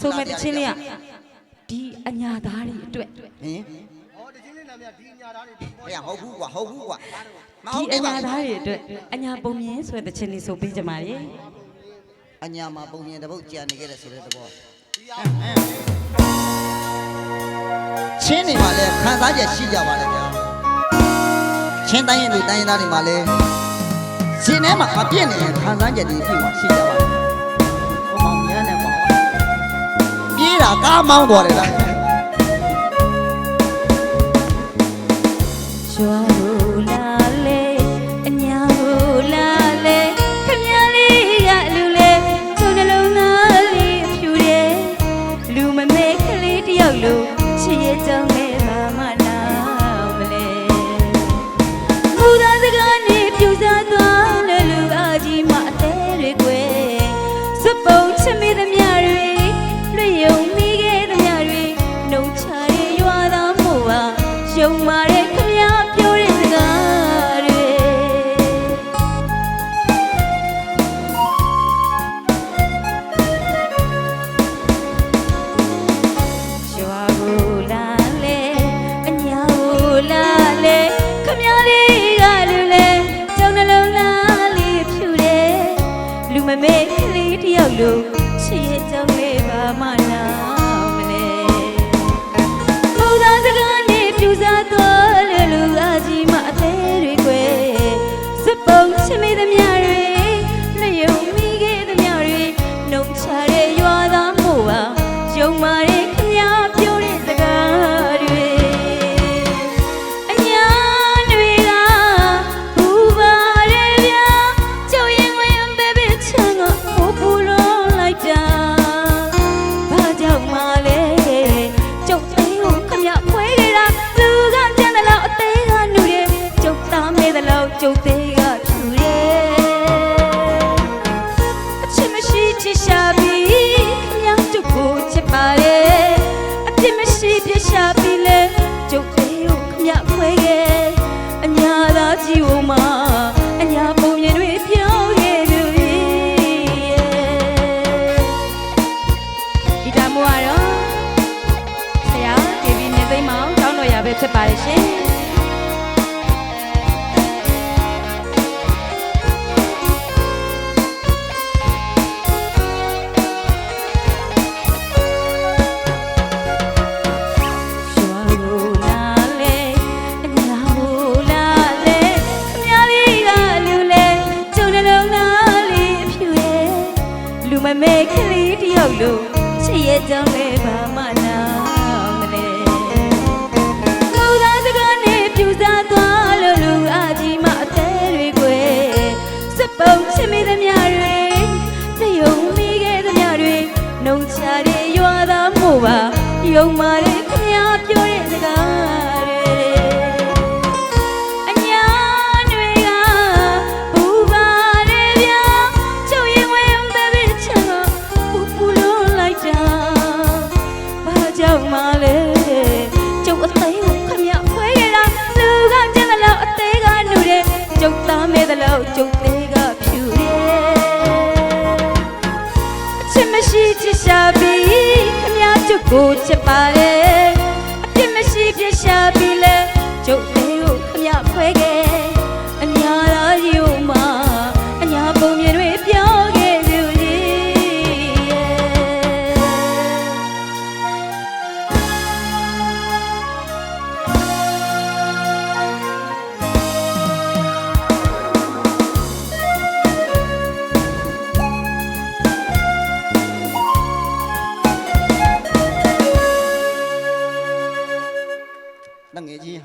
ဆိုမဲ့တချင်းလေးကဒီအညာသားတွေအတွက်ဟင်ဟောတချင်းလေးနာမည်ဒီအညာသားတွေဟဲ့ဟုတ်ဘူးကွာဒီအညာသားတွေအတွက်အညာပုံမြင်ဆိုတဲ့တချင်းလေးဆိုပေးကြပါလေအညာမှာပုံမြင်တပုတ်ကြံနေခဲ့တဲ့ဆိုတဲ့သဘောချင်းနေမှာလဲခံစားချက်ရှိကြပါလေဗျာချင်းတိုင်းရင်လူတိုင်းသားတွေမှာလဲရှင်ထဲမှာအပြည့်နေတဲ့ခံစားချက်တွေပြည့်မှာရှိကြပါလေဘုံမောင်ညမ်းနေပါပြေးတာကားမောင်းသွားတယ်လားရွာကိုလာလေအညာကိုလာလေခမလေးကလူလေသူနှလုံးသားလေးအဖြူတယ်လူမမဲကလေးတယောက်လိုချစ်ရဲ့ကြောင်းနဲ့ဘာမှနာမလဲမူသားစကားနဲ့ပြူစားသွားလေလူအကြီးမအသေးတွေွယ်စပုံချစ်မိသမျှတွေလျုံမိခဲ့သမျှတွေနှုတ်ချရဲ့ရွာသားမို့ပါယုံမာတဲ့ခမပြောတဲ့စကားတွေရွာကိုလာလေအညာကိုလာလေခမလေးကလူလေကြောင်နှလုံးသားလေးဖြူတယ်လူမမေကလေးတယောက်လိုချစ်ရဲ့ကြောင်လေးပါမနာမလဲမူသားစကားနဲ့ပြူစားသွားလေလူအကြီးမအသေးတွေွယ်စပုံချစ်မိသမျှတွေလျုံမိခဲ့သမျှတွေနှုတ်ချတဲ့ရွာသားမို့ပါယုံမာတဲ့ခမပြောတဲ့စကားတွေအညာတွေကဘူးပါတယ်ဗျာကြောက်ရင်ဝင်ပဲပဲချမ်းကဟိုပူလုံးလိုက်တာဘာကြောင့်မလဲကျုပ်သေးကိုခမဖွဲခဲ့တာလူကကြမ်းတယ်လို့အသေးကနူတယ်ကျုပ်သားမဲတယ်လို့ကျုပ်သေးကဖြူတယ်အချစ်မရှိချစ်ရှာပြီးခမကျုပ်ကိုချစ်ပါတယ်အပြစ်မရှိပြရှာပြီးလဲကျုပ်သေးကိုခမဖွဲခဲ့အညာသားကြီးဝမအညာပုံမြင်တွေပြောခဲ့လို့ဒီတမိုးကတော့ဆရာဒေဗီနေသိမ်းမောင်တောင်းတော်ရပဲဖြစ်ပါတယ်ရှင်မမေကလေးတယောက်လိုချစ်ရဲ့ကြောင်းလေးဘာမှနာမလဲမူသားစကားနဲ့ပြူစားသွားလို့လူအကြီးမအသေးတွေွယ်စပုံချစ်မိသမျှတွေလျုံမိခဲ့သမျှတွေနှုတ်ချတဲ့ရွာသားမို့ပါယုံမာတဲ့ခမပြောတဲ့စကားတွေအညာတွေကဘူးပါတယ်ဗျာကျုပ်ရင်ဝင်ပဲပဲချမ်းပူလုံးလိုက်တာဘာကြောင့်မလဲကျုပ်အသေးကိုခမဖွဲခဲ့တာလူကကြမ်းတယ်လို့အသေးကနူတယ်ကျုပ်သားမဲတယ်လို့ကျုပ်သေးကဖြူတယ်အချစ်မရှိချစ်ရှာပြီးခမကျုပ်ကိုချစ်ပါတယ်အပြစ်မရှိပြရှာပြီးလဲကျုပ်သေးကိုခမဖွဲခဲ့အညာသားယူမှာအညာပုံမြင်တွေပြောခဲ့လို့ငယ်ကြီး